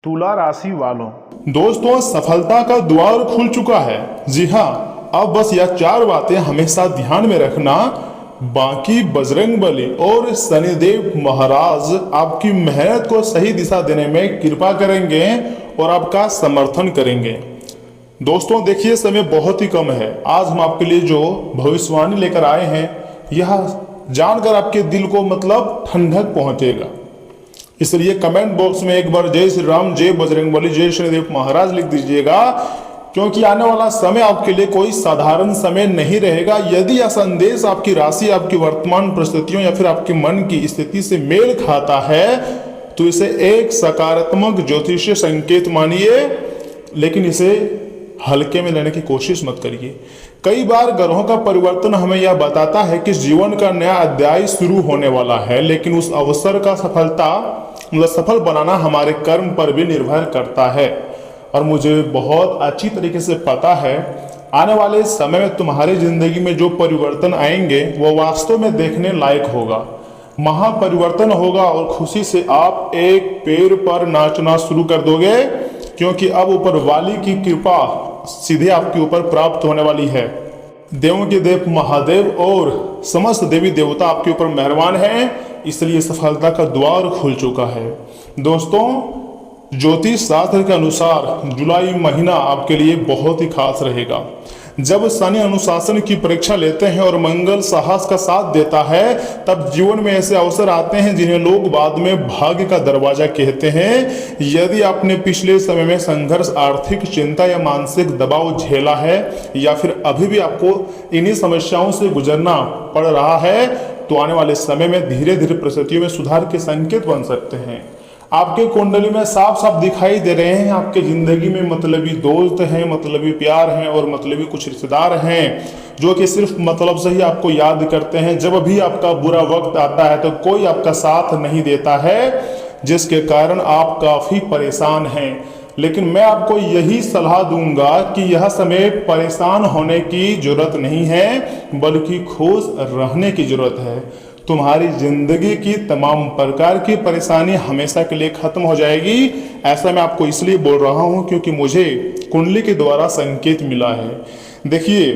तुला राशि वालों, दोस्तों सफलता का द्वार खुल चुका है। जी हाँ, अब बस यह चार बातें हमेशा ध्यान में रखना। बाकी बजरंगबली और शनिदेव महाराज आपकी मेहनत को सही दिशा देने में कृपा करेंगे और आपका समर्थन करेंगे। दोस्तों देखिए, समय बहुत ही कम है। आज हम आपके लिए जो भविष्यवाणी लेकर आए हैं, यह जानकर आपके दिल को ठंडक पहुंचेगा। इसलिए कमेंट बॉक्स में एक बार जय श्री राम, जय बजरंगबली, जय शनिदेव महाराज लिख दीजिएगा, क्योंकि आने वाला समय आपके लिए कोई साधारण समय नहीं रहेगा। यदि यह संदेश आपकी राशि, आपकी वर्तमान परिस्थितियों या फिर आपके मन की स्थिति से मेल खाता है तो इसे एक सकारात्मक ज्योतिषीय संकेत मानिए, लेकिन इसे हल्के में लेने की कोशिश मत करिए। कई बार ग्रहों का परिवर्तन हमें यह बताता है कि जीवन का नया अध्याय शुरू होने वाला है, लेकिन उस अवसर का सफल बनाना हमारे कर्म पर भी निर्भर करता है। और मुझे बहुत अच्छी तरीके से पता है, आने वाले समय में तुम्हारी जिंदगी में जो परिवर्तन आएंगे वो वास्तव में देखने लायक होगा। महापरिवर्तन होगा और खुशी से आप एक पैर पर नाचना शुरू कर दोगे, क्योंकि अब ऊपर वाली की कृपा सीधे आपके ऊपर प्राप्त होने वाली है। देवों के देव महादेव और समस्त देवी देवता आपके ऊपर मेहरबान हैं, इसलिए सफलता का द्वार खुल चुका है। दोस्तों ज्योतिष शास्त्र के अनुसार जुलाई महीना आपके लिए बहुत ही खास रहेगा। जब शनि अनुशासन की परीक्षा लेते हैं और मंगल साहस का साथ देता है, तब जीवन में ऐसे अवसर आते हैं जिन्हें लोग बाद में भाग्य का दरवाजा कहते हैं। यदि आपने पिछले समय में संघर्ष, आर्थिक चिंता या मानसिक दबाव झेला है, या फिर अभी भी आपको इन्हीं समस्याओं से गुजरना पड़ रहा है, तो आने वाले समय में धीरे धीरे परिस्थितियों में सुधार के संकेत बन सकते हैं। आपके कुंडली में साफ साफ दिखाई दे रहे हैं, आपके जिंदगी में मतलबी दोस्त हैं, मतलबी प्यार हैं और मतलबी कुछ रिश्तेदार हैं, जो कि सिर्फ मतलब से ही आपको याद करते हैं। जब भी आपका बुरा वक्त आता है तो कोई आपका साथ नहीं देता है, जिसके कारण आप काफी परेशान हैं। लेकिन मैं आपको यही सलाह दूंगा कि यह समय परेशान होने की जरूरत नहीं है, बल्कि खुश रहने की जरूरत है। तुम्हारी जिंदगी की तमाम प्रकार की परेशानी हमेशा के लिए खत्म हो जाएगी। ऐसा मैं आपको इसलिए बोल रहा हूं क्योंकि मुझे कुंडली के द्वारा संकेत मिला है। देखिए,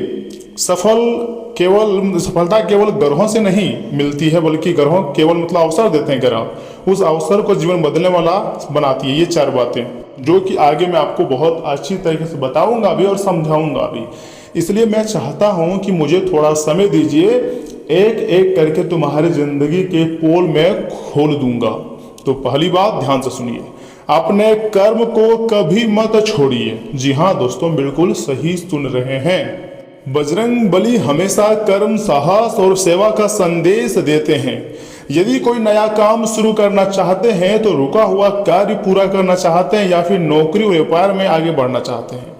सफलता केवल ग्रहों से नहीं मिलती है, बल्कि ग्रहों केवल अवसर देते हैं। ग्रह उस अवसर को जीवन बदलने वाला बनाती है। ये चार बातें जो कि आगे मैं आपको बहुत अच्छी तरीके से बताऊंगा भी और समझाऊंगा भी। इसलिए मैं चाहता हूं कि मुझे थोड़ा समय दीजिए, एक एक करके तुम्हारी जिंदगी के पोल में खोल दूंगा। तो पहली बात ध्यान से सुनिए, अपने कर्म को कभी मत छोड़िए। जी हाँ दोस्तों, बिल्कुल सही सुन रहे हैं। बजरंग बली हमेशा कर्म, साहस और सेवा का संदेश देते हैं। यदि कोई नया काम शुरू करना चाहते हैं, तो रुका हुआ कार्य पूरा करना चाहते हैं, या फिर नौकरी व्यापार में आगे बढ़ना चाहते हैं,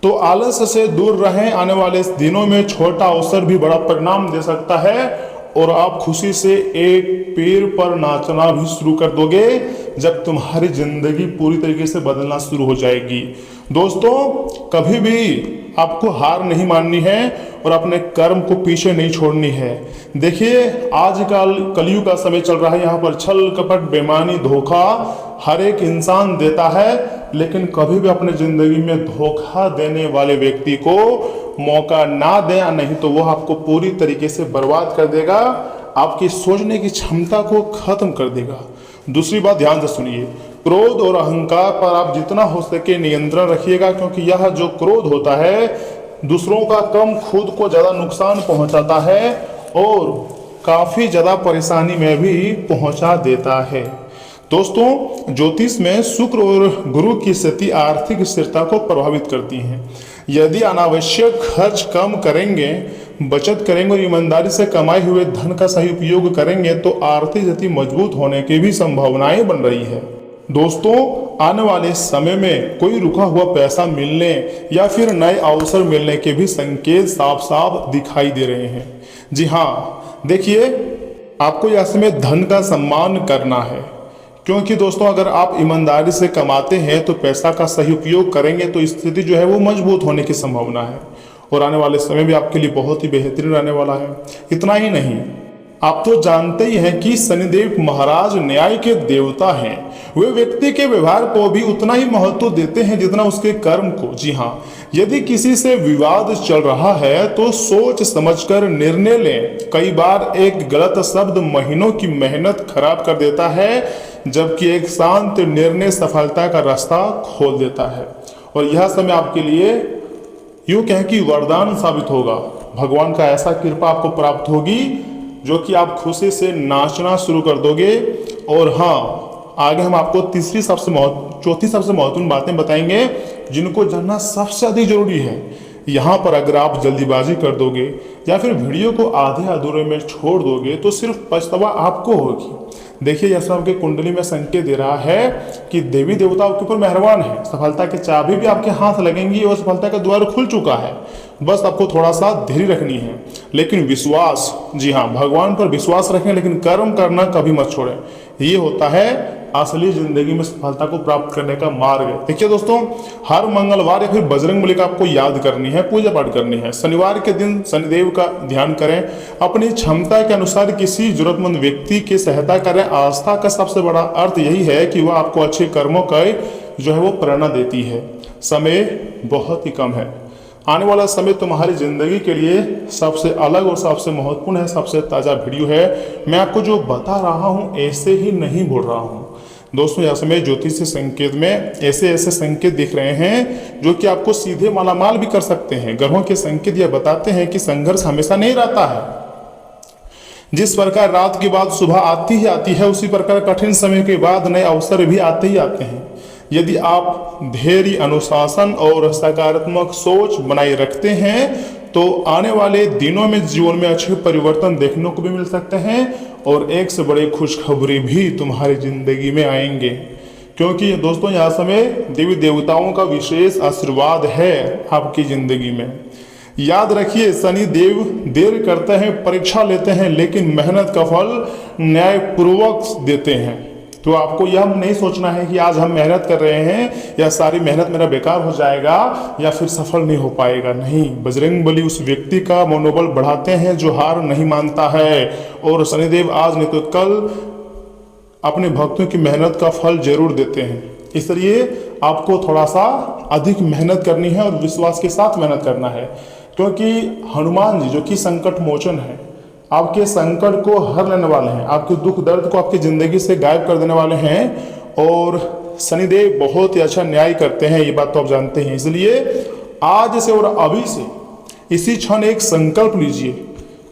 तो आलस्य से दूर रहें। आने वाले दिनों में छोटा अवसर भी बड़ा परिणाम दे सकता है और आप खुशी से एक पैर पर नाचना भी शुरू कर दोगे जब तुम्हारी जिंदगी पूरी तरीके से बदलना शुरू हो जाएगी। दोस्तों कभी भी आपको हार नहीं माननी है और अपने कर्म को पीछे नहीं छोड़नी है। देखिए, आजकल कलयुग का समय चल रहा है, यहाँ पर छल कपट, बेईमानी, धोखा हर एक इंसान देता है, लेकिन कभी भी अपने जिंदगी में धोखा देने वाले व्यक्ति को मौका ना दें, नहीं तो वो आपको पूरी तरीके से बर्बाद कर देगा, आपकी सोचने की क्षमता को खत्म कर देगा। दूसरी बात ध्यान से सुनिए, क्रोध और अहंकार पर आप जितना हो सके नियंत्रण रखिएगा, क्योंकि यह जो क्रोध होता है दूसरों का कम खुद को ज्यादा नुकसान पहुंचाता है और काफी ज्यादा परेशानी में भी पहुंचा देता है। दोस्तों ज्योतिष में शुक्र और गुरु की स्थिति आर्थिक स्थिरता को प्रभावित करती है। यदि अनावश्यक खर्च कम करेंगे, बचत करेंगे और ईमानदारी से कमाए हुए धन का सही उपयोग करेंगे, तो आर्थिक स्थिति मजबूत होने की भी संभावनाएं बन रही है। दोस्तों आने वाले समय में कोई रुका हुआ पैसा मिलने या फिर नए अवसर मिलने के भी संकेत साफ साफ दिखाई दे रहे हैं। जी हाँ, देखिए, आपको यह समय धन का सम्मान करना है, क्योंकि दोस्तों अगर आप ईमानदारी से कमाते हैं तो पैसा का सही उपयोग करेंगे तो स्थिति जो है वो मजबूत होने की संभावना है और आने वाले समय भी आपके लिए बहुत ही बेहतरीन रहने वाला है। इतना ही नहीं, आप तो जानते ही हैं कि शनिदेव महाराज न्याय के देवता हैं। वे व्यक्ति के व्यवहार को भी उतना ही महत्व देते हैं जितना उसके कर्म को। जी हाँ, यदि किसी से विवाद चल रहा है तो सोच समझकर निर्णय लें। कई बार एक गलत शब्द महीनों की मेहनत खराब कर देता है, जबकि एक शांत निर्णय सफलता का रास्ता खोल देता है। और यह समय आपके लिए यूं कहें कि वरदान साबित होगा। भगवान का ऐसा कृपा आपको प्राप्त होगी जो कि आप खुशी से नाचना शुरू कर दोगे। और हाँ, आगे हम आपको चौथी सबसे महत्वपूर्ण बातें बताएंगे जिनको जानना सबसे अधिक जरूरी है। यहाँ पर अगर आप जल्दीबाजी कर दोगे या फिर वीडियो को आधे अधूरे में छोड़ दोगे तो सिर्फ पछतावा आपको होगी। देखिए, यह आपके कुंडली में संकेत दे रहा है कि देवी देवता आपके ऊपर मेहरबान है। सफलता की चाबी भी आपके हाथ लगेंगी और सफलता का द्वार खुल चुका है। बस आपको थोड़ा सा धैर्य रखनी है, लेकिन विश्वास, जी हाँ, भगवान पर विश्वास रखें, लेकिन कर्म करना कभी मत छोड़ें। ये होता है असली जिंदगी में सफलता को प्राप्त करने का मार्ग। देखिए दोस्तों, हर मंगलवार या फिर बजरंगबली का आपको याद करनी है, पूजा पाठ करनी है। शनिवार के दिन शनिदेव का ध्यान करें। अपनी क्षमता के अनुसार किसी जरूरतमंद व्यक्ति की सहायता करें। आस्था का सबसे बड़ा अर्थ यही है कि वह आपको अच्छे कर्मों का जो है वो प्रेरणा देती है। समय बहुत ही कम है। आने वाला समय तुम्हारी जिंदगी के लिए सबसे अलग और सबसे महत्वपूर्ण है, सबसे ताज़ा वीडियो है। मैं आपको जो बता रहा हूँ ऐसे ही नहीं बोल रहा हूँ दोस्तों। यह समय ज्योतिष संकेत में ऐसे ऐसे संकेत दिख रहे हैं जो कि आपको सीधे मालामाल भी कर सकते हैं। ग्रहों के संकेत यह बताते हैं कि संघर्ष हमेशा नहीं रहता है। जिस प्रकार रात के बाद सुबह आती ही आती है, उसी प्रकार कठिन समय के बाद नए अवसर भी आते ही आते हैं। यदि आप धैर्य, अनुशासन और सकारात्मक सोच बनाए रखते हैं तो आने वाले दिनों में जीवन में अच्छे परिवर्तन देखने को भी मिल सकते हैं और एक से बड़ी खुशखबरी भी तुम्हारी जिंदगी में आएंगे। क्योंकि दोस्तों, यह समय देवी देवताओं का विशेष आशीर्वाद है आपकी जिंदगी में। याद रखिए, शनि देव देर करते हैं, परीक्षा लेते हैं, लेकिन मेहनत का फल न्यायपूर्वक देते हैं। तो आपको यह नहीं सोचना है कि आज हम मेहनत कर रहे हैं या सारी मेहनत मेरा बेकार हो जाएगा या फिर सफल नहीं हो पाएगा। नहीं, बजरंगबली उस व्यक्ति का मनोबल बढ़ाते हैं जो हार नहीं मानता है। और शनिदेव आज नहीं तो कल अपने भक्तों की मेहनत का फल जरूर देते हैं। इसलिए आपको थोड़ा सा अधिक मेहनत करनी है और विश्वास के साथ मेहनत करना है। क्योंकि हनुमान जी जो कि संकट मोचन है, आपके संकट को हर लेने वाले हैं, आपके दुख दर्द को आपकी जिंदगी से गायब कर देने वाले हैं। और शनिदेव बहुत ही अच्छा न्याय करते हैं, ये बात तो आप जानते हैं। इसलिए आज से और अभी से इसी क्षण एक संकल्प लीजिए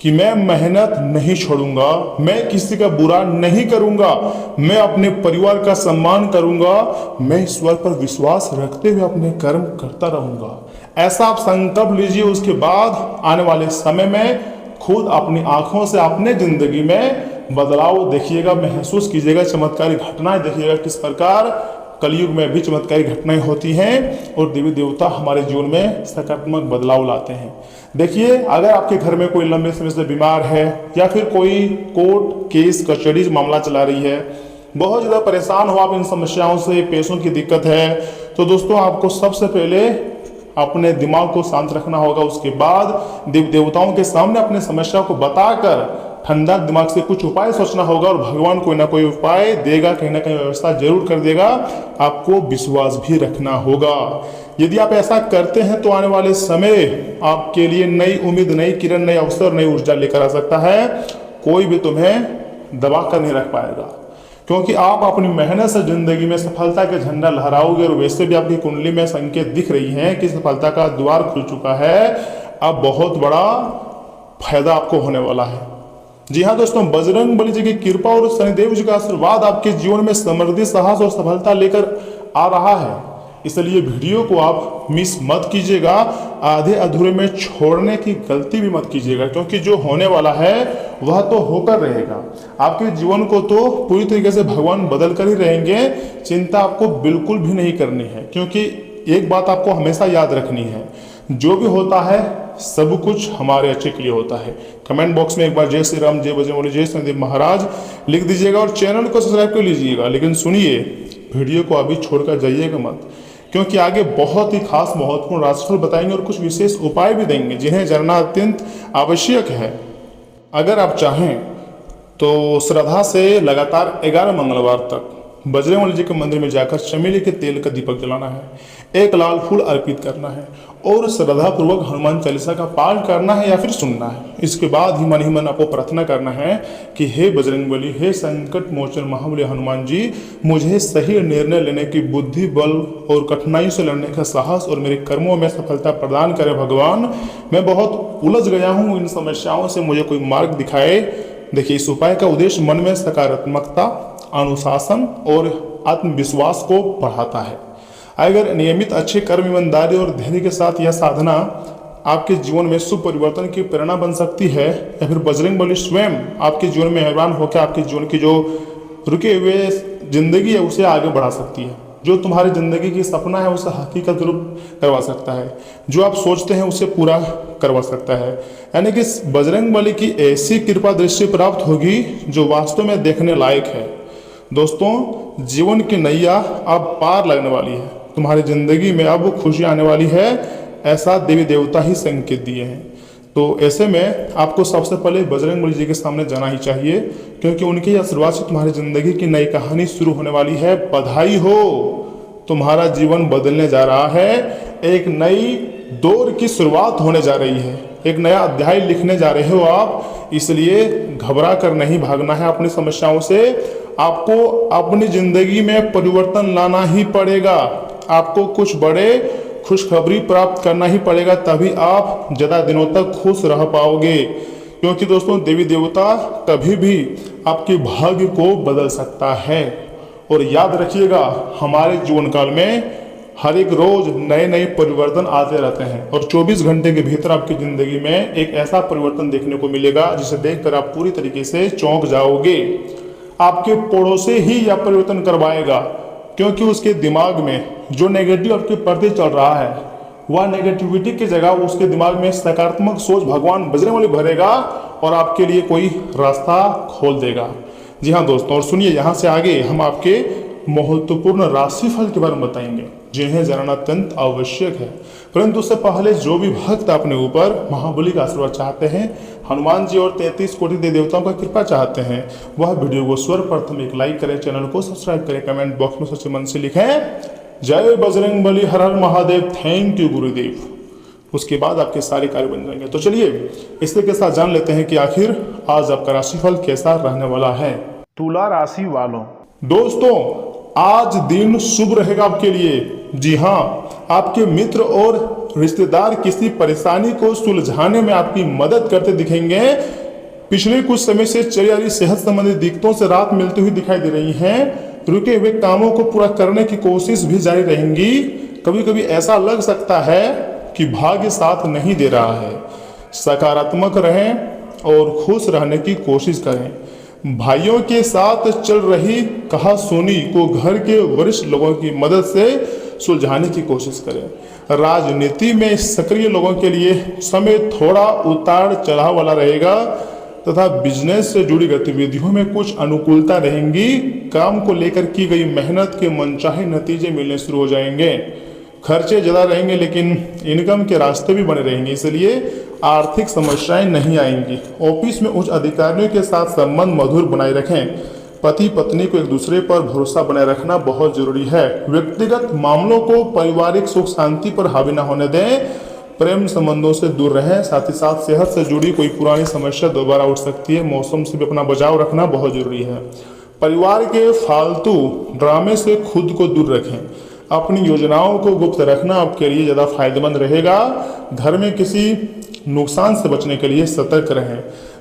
कि मैं मेहनत नहीं छोड़ूंगा, मैं किसी का बुरा नहीं करूंगा, मैं अपने परिवार का सम्मान करूंगा, मैं ईश्वर पर विश्वास रखते हुए अपने कर्म करता रहूंगा। ऐसा आप संकल्प लीजिए। उसके बाद आने वाले समय में खुद अपनी आंखों से अपने जिंदगी में बदलाव देखिएगा, महसूस कीजिएगा, चमत्कारी घटनाएं देखिएगा किस प्रकार कलयुग में भी चमत्कारी घटनाएं होती हैं और देवी देवता हमारे जीवन में सकारात्मक बदलाव लाते हैं। देखिए, अगर आपके घर में कोई लंबे समय से बीमार है या फिर कोई कोर्ट केस कचहरी मामला चला रही है, बहुत ज़्यादा परेशान हो आप इन समस्याओं से, पैसों की दिक्कत है, तो दोस्तों आपको सबसे पहले अपने दिमाग को शांत रखना होगा। उसके बाद देव देवताओं के सामने अपने समस्या को बताकर ठंडा दिमाग से कुछ उपाय सोचना होगा और भगवान कोई ना कोई उपाय देगा, कहीं ना कहीं व्यवस्था जरूर कर देगा। आपको विश्वास भी रखना होगा। यदि आप ऐसा करते हैं तो आने वाले समय आपके लिए नई उम्मीद, नई किरण, नई अवसर, नई ऊर्जा लेकर आ सकता है। कोई भी तुम्हें दबा कर नहीं रख पाएगा, क्योंकि आप अपनी मेहनत से जिंदगी में सफलता का झंडा लहराओगे। और वैसे भी आपकी कुंडली में संकेत दिख रही हैं कि सफलता का द्वार खुल चुका है। अब बहुत बड़ा फायदा आपको होने वाला है। जी हाँ दोस्तों, बजरंगबली जी की कृपा और शनिदेव जी का आशीर्वाद आपके जीवन में समृद्धि, साहस और सफलता लेकर आ रहा है। इसलिए वीडियो को आप मिस मत कीजिएगा, आधे अधूरे में छोड़ने की गलती भी मत कीजिएगा, क्योंकि जो होने वाला है वह तो होकर रहेगा। आपके जीवन को तो पूरी तरीके से भगवान बदल कर ही रहेंगे। चिंता आपको बिल्कुल भी नहीं करनी है, क्योंकि एक बात आपको हमेशा याद रखनी है, जो भी होता है सब कुछ हमारे अच्छे के लिए होता है। कमेंट बॉक्स में एक बार जय श्री राम, जय बजरंगबली, जय शनिदेव महाराज लिख दीजिएगा और चैनल को सब्सक्राइब कर लीजिएगा। लेकिन सुनिए, वीडियो को अभी छोड़कर जाइएगा मत, क्योंकि आगे बहुत ही खास महत्वपूर्ण राशिफल बताएंगे और कुछ विशेष उपाय भी देंगे जिन्हें जानना अत्यंत आवश्यक है। अगर आप चाहें तो श्रद्धा से लगातार 11 मंगलवार तक बजरंगबली जी के मंदिर में जाकर चमेली के तेल का दीपक जलाना है, एक लाल फूल अर्पित करना है और श्रद्धापूर्वक हनुमान चालीसा का पाठ करना है या फिर सुनना है। इसके बाद ही मन आपको प्रार्थना करना है कि हे बजरंगबली, हे संकट मोचन महाबली हनुमान जी, मुझे सही निर्णय लेने की बुद्धि, बल और कठिनाइयों से लड़ने का साहस और मेरे कर्मों में सफलता प्रदान करे भगवान। मैं बहुत उलझ गया हूँ, इन समस्याओं से मुझे कोई मार्ग दिखाए। देखिए, इस उपाय का उद्देश्य मन में सकारात्मकता, अनुशासन और आत्मविश्वास को बढ़ाता है। अगर नियमित अच्छे कर्म, ईमानदारी और धैर्य के साथ यह साधना आपके जीवन में शुभ परिवर्तन की प्रेरणा बन सकती है, या फिर बजरंगबली स्वयं आपके जीवन में मेहरबान होकर आपके जीवन की जो रुके हुए जिंदगी है उसे आगे बढ़ा सकती है। जो तुम्हारी जिंदगी की सपना है उसे हकीकत रूप करवा सकता है, जो आप सोचते हैं उसे पूरा करवा सकता है। यानी कि बजरंगबली की ऐसी कृपा दृष्टि प्राप्त होगी जो वास्तव में देखने लायक है। दोस्तों, जीवन की नैया अब पार लगने वाली है, तुम्हारी जिंदगी में अब खुशी आने वाली है, ऐसा देवी देवता ही संकेत दिए हैं। तो ऐसे में आपको सबसे पहले बजरंगबली जी के सामने जाना ही चाहिए, क्योंकि उनके आशीर्वाद से तुम्हारी जिंदगी की नई कहानी शुरू होने वाली है। बधाई हो, तुम्हारा जीवन बदलने जा रहा है, एक नई दौर की शुरुआत होने जा रही है, एक नया अध्याय लिखने जा रहे हो आप। इसलिए घबरा कर नहीं भागना है अपनी समस्याओं से, आपको अपनी जिंदगी में परिवर्तन लाना ही पड़ेगा। आपको कुछ बड़े खुशखबरी प्राप्त करना ही पड़ेगा, तभी आप ज़्यादा दिनों तक खुश रह पाओगे। क्योंकि दोस्तों, देवी देवता कभी भी आपके भाग्य को बदल सकता है। और याद रखिएगा, हमारे जीवन काल में हर एक रोज नए नए परिवर्तन आते रहते हैं और 24 घंटे के भीतर आपकी जिंदगी में एक ऐसा परिवर्तन देखने को मिलेगा जिसे देखकर आप पूरी तरीके से चौंक जाओगे। आपके पड़ोसी ही यह परिवर्तन करवाएगा, क्योंकि उसके दिमाग में जो नेगेटिव आपके प्रति चल रहा है, वह नेगेटिविटी की जगह उसके दिमाग में सकारात्मक सोच भगवान बजरंगबली भरेगा और आपके लिए कोई रास्ता खोल देगा। जी हाँ दोस्तों, और सुनिए, यहाँ से आगे हम आपके महत्वपूर्ण राशिफल के बारे में बताएंगे जिन्हें जानना अत्यंत आवश्यक है। परंतु उससे पहले जो भी भक्त अपने ऊपर महाबली का आशीर्वाद चाहते हैं, हनुमान जी और 33 कोटि देवताओं का कृपा चाहते हैं, वह वीडियो को सर्वप्रथम एक लाइक करें, चैनल को सब्सक्राइब करें, कमेंट बॉक्स में सच्चे मन से लिखें जय बजरंगबली, हर हर महादेव, थैंक यू गुरुदेव। उसके बाद आपके सारे कार्य बन जाएंगे। तो चलिए इसी के साथ जान लेते हैं कि आखिर आज आपका राशिफल कैसा रहने वाला है। तुला राशि वालों, दोस्तों आज दिन शुभ रहेगा आपके लिए। जी हाँ, आपके मित्र और रिश्तेदार किसी परेशानी को सुलझाने में आपकी मदद करते दिखेंगे। पिछले कुछ समय से चली आ रही सेहत संबंधी दिक्कतों से राहत मिलती हुई दिखाई दे रही है। रुके हुए कामों को पूरा करने की कोशिश भी जारी रहेंगी। कभी कभी ऐसा लग सकता है कि भाग्य साथ नहीं दे रहा है। सकारात्मक रहें और खुश रहने की कोशिश करें। भाइयों के साथ चल रही कहा सुनी को घर के वरिष्ठ लोगों की मदद से सुलझाने की कोशिश करें। राजनीति में सक्रिय लोगों के लिए समय थोड़ा उतार चढ़ाव वाला रहेगा तथा बिजनेस से जुड़ी गतिविधियों में कुछ अनुकूलता रहेंगी। काम को लेकर की गई मेहनत के मनचाहे नतीजे मिलने शुरू हो जाएंगे। खर्चे ज़्यादा रहेंगे लेकिन इनकम के रास्ते भी बने रहेंगे, इसलिए आर्थिक समस्याएं नहीं आएंगी। ऑफिस में उच्च अधिकारियों के साथ संबंध मधुर बनाए रखें। पति पत्नी को एक दूसरे पर भरोसा बनाए रखना बहुत जरूरी है। व्यक्तिगत मामलों को पारिवारिक सुख शांति पर हावी न होने दें। प्रेम संबंधों से दूर रहें। साथ ही साथ सेहत से जुड़ी कोई पुरानी समस्या दोबारा उठ सकती है। मौसम से भी अपना बचाव रखना बहुत जरूरी है। परिवार के फालतू ड्रामे से खुद को दूर रखें। अपनी योजनाओं को गुप्त रखना आपके लिए ज़्यादा फायदेमंद रहेगा। घर में किसी नुकसान से बचने के लिए सतर्क रहें।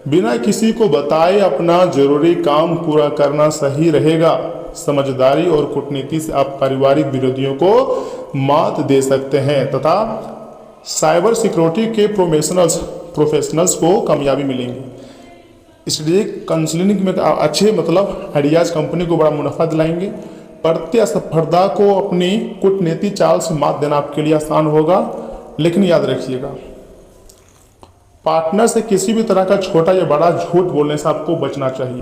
बिना किसी को बताए अपना जरूरी काम पूरा करना सही रहेगा। समझदारी और कूटनीति से आप पारिवारिक विरोधियों को मात दे सकते हैं तथा साइबर सिक्योरिटी के प्रोफेशनल्स को कामयाबी मिलेंगी। स्ट्रेटेजिक काउंसलिंग में अच्छे आइडियाज कंपनी को बड़ा मुनाफा दिलाएंगे। प्रतिस्पर्धा को अपनी कूटनीति चाल से मात देना आपके लिए आसान होगा। लेकिन याद रखिएगा, पार्टनर से किसी भी तरह का छोटा या बड़ा झूठ बोलने से आपको बचना चाहिए।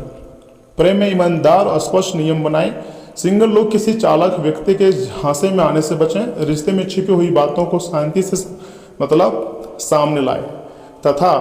प्रेम में ईमानदार और स्पष्ट नियम बनाएं। सिंगल लोग किसी चालाक व्यक्ति के झांसे में आने से बचें। रिश्ते में छिपी हुई बातों को शांति से सामने लाएं तथा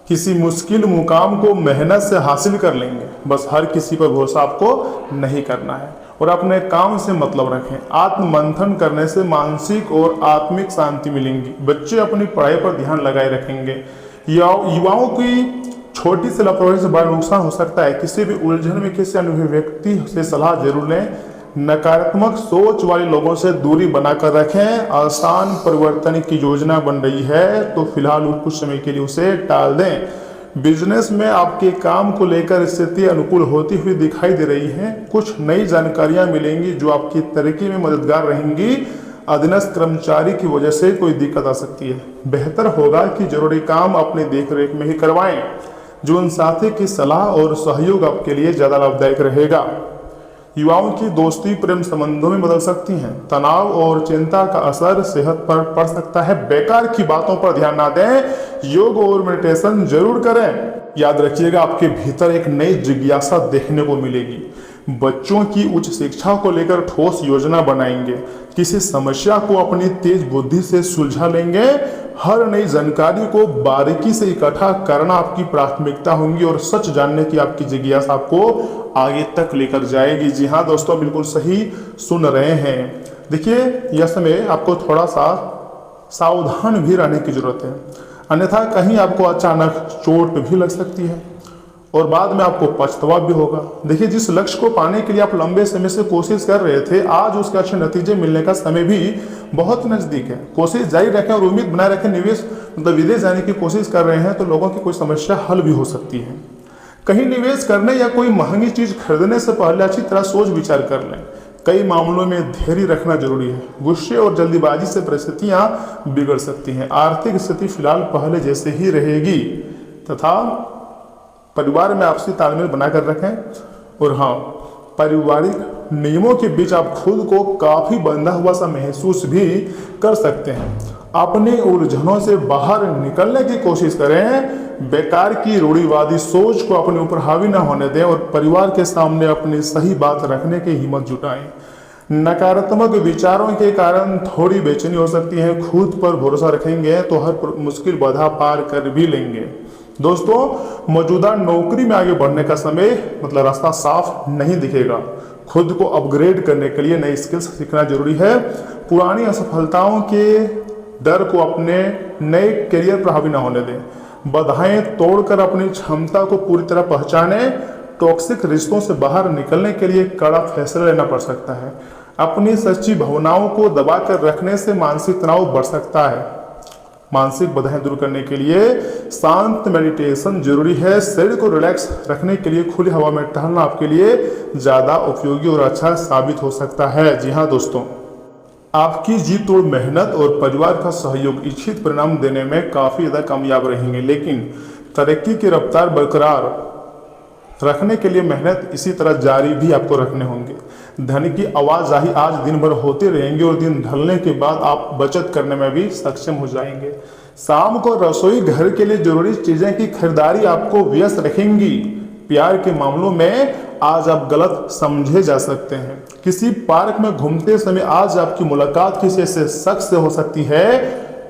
किसी मुश्किल मुकाम को मेहनत से हासिल कर लेंगे। बस हर किसी पर भरोसा आपको नहीं करना है। और अपने काम से मतलब रखें। आत्म मंथन करने से मानसिक और आत्मिक शांति मिलेंगी। बच्चे अपनी पढ़ाई पर ध्यान लगाए रखेंगे। युवाओं की छोटी सी लापरवाही से बड़ा नुकसान हो सकता है। किसी भी उलझन में किसी अनुभवी व्यक्ति से सलाह जरूर लें। नकारात्मक सोच वाले लोगों से दूरी बनाकर रखें। आसान परिवर्तन की योजना बन रही है तो फिलहाल कुछ समय के लिए उसे टाल दें। बिजनेस में आपके काम को लेकर स्थिति अनुकूल होती हुई दिखाई दे रही है। कुछ नई जानकारियां मिलेंगी जो आपकी तरक्की में मददगार रहेंगी। अधीनस्थ कर्मचारी की वजह से कोई दिक्कत आ सकती है। बेहतर होगा कि जरूरी काम अपनी देखरेख में ही करवाएं। जीवन साथी की सलाह और सहयोग आपके लिए ज्यादा लाभदायक रहेगा। युवाओं की दोस्ती प्रेम संबंधों में बदल सकती हैं। तनाव और चिंता का असर सेहत पर पड़ सकता है। बेकार की बातों पर ध्यान ना दें। योग और मेडिटेशन जरूर करें। याद रखिएगा, आपके भीतर एक नई जिज्ञासा देखने को मिलेगी। बच्चों की उच्च शिक्षा को लेकर ठोस योजना बनाएंगे। किसी समस्या को अपनी तेज बुद्धि से सुलझा लेंगे। हर नई जानकारी को बारीकी से इकट्ठा करना आपकी प्राथमिकता होंगी और सच जानने की आपकी जिज्ञासा आपको आगे तक लेकर जाएगी। जी हाँ दोस्तों, बिल्कुल सही सुन रहे हैं। देखिए, यह समय आपको थोड़ा सा सावधान भी रहने की जरूरत है, अन्यथा कहीं आपको अचानक चोट भी लग सकती है और बाद में आपको पछतावा भी होगा। देखिए, जिस लक्ष्य को पाने के लिए आप लंबे समय से कोशिश कर रहे थे, आज उसके अच्छे नतीजे मिलने का समय भी बहुत नजदीक है। कोशिश जारी रखें और उम्मीद बनाए रखें। निवेश मतलब विदेश जाने की कोशिश कर रहे हैं तो लोगों की कोई समस्या हल भी हो सकती है। कहीं निवेश करने या कोई महंगी चीज खरीदने से पहले अच्छी तरह सोच विचार कर लें। कई मामलों में धैर्य रखना जरूरी है। गुस्से और जल्दीबाजी से परिस्थितियां बिगड़ सकती हैं। आर्थिक स्थिति फिलहाल पहले जैसे ही रहेगी तथा परिवार में आपसी तालमेल बनाकर रखें। और हाँ, पारिवारिक नियमों के बीच आप खुद को काफी बंधा हुआ सा महसूस भी कर सकते हैं। अपनी उलझनों से बाहर निकलने की कोशिश करें। बेकार की रूढ़िवादी सोच को अपने ऊपर हावी न होने दें और परिवार के सामने अपनी सही बात रखने की हिम्मत जुटाएं। नकारात्मक विचारों के कारण थोड़ी बेचैनी हो सकती है। खुद पर भरोसा रखेंगे तो हर मुश्किल बाधा पार कर भी लेंगे। दोस्तों, मौजूदा नौकरी में आगे बढ़ने का समय मतलब रास्ता साफ नहीं दिखेगा। खुद को अपग्रेड करने के लिए नई स्किल्स सीखना जरूरी है। पुरानी असफलताओं के डर को अपने नए करियर पर हावी न होने दें। बाधाएं तोड़कर अपनी क्षमता को पूरी तरह पहचानें। टॉक्सिक रिश्तों से बाहर निकलने के लिए कड़ा फैसला लेना पड़ सकता है। अपनी सच्ची भावनाओं को दबाकर रखने से मानसिक तनाव बढ़ सकता है। मानसिक बाधाएं दूर करने के लिए शांत मेडिटेशन जरूरी है। शरीर को रिलैक्स रखने के लिए खुली हवा में टहलना आपके लिए ज्यादा उपयोगी और अच्छा साबित हो सकता है। जी हाँ दोस्तों, आपकी जी तोड़ मेहनत और परिवार का सहयोग इच्छित परिणाम देने में काफी ज्यादा कामयाब रहेंगे। लेकिन तरक्की की रफ्तार बरकरार रखने के लिए मेहनत इसी तरह जारी भी आपको रखने होंगे। धन की आवाजाही आज दिन भर होती रहेंगी और दिन ढलने के बाद आप बचत करने में भी सक्षम हो जाएंगे। शाम को रसोई घर के लिए जरूरी चीजें की खरीदारी आपको व्यस्त रखेंगी। प्यार के मामलों में आज आप गलत समझे जा सकते हैं। किसी पार्क में घूमते समय आज आपकी मुलाकात किसी ऐसे शख्स से हो सकती है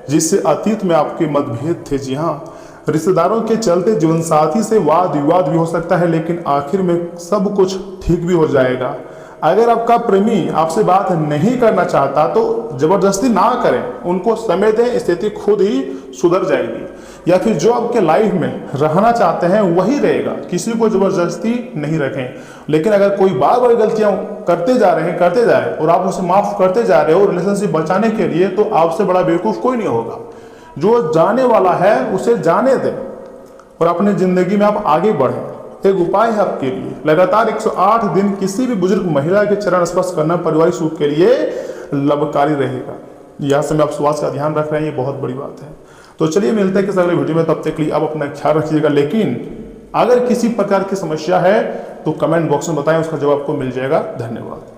जिससे अतीत में आपके मतभेद थे। जी हाँ, रिश्तेदारों के चलते जीवन साथी से वाद विवाद भी हो सकता है, लेकिन आखिर में सब कुछ ठीक भी हो जाएगा। अगर आपका प्रेमी आपसे बात नहीं करना चाहता तो जबरदस्ती ना करें, उनको समय दें, स्थिति खुद ही सुधर जाएगी। या फिर जो आपके लाइफ में रहना चाहते हैं वही रहेगा, किसी को जबरदस्ती नहीं रखें। लेकिन अगर कोई बार बार गलतियां करते जा रहे और आप उसे माफ करते जा रहे हो रिलेशनशिप बचाने के लिए, तो आपसे बड़ा बेवकूफ कोई नहीं होगा। जो जाने वाला है उसे जाने दें और अपने जिंदगी में आप आगे बढ़ें। एक उपाय है आपके लिए, लगातार 108 दिन किसी भी बुजुर्ग महिला के चरण स्पर्श करना पारिवारिक सुख के लिए लाभकारी रहेगा। यहाँ से आप स्वास्थ्य का ध्यान रख रहे हैं, ये बहुत बड़ी बात है। तो चलिए मिलते हैं किसी अगले वीडियो में, तब तक के लिए आप अपना ख्याल रखिएगा। लेकिन अगर किसी प्रकार की समस्या है तो कमेंट बॉक्स में बताएं, उसका जवाब आपको मिल जाएगा। धन्यवाद।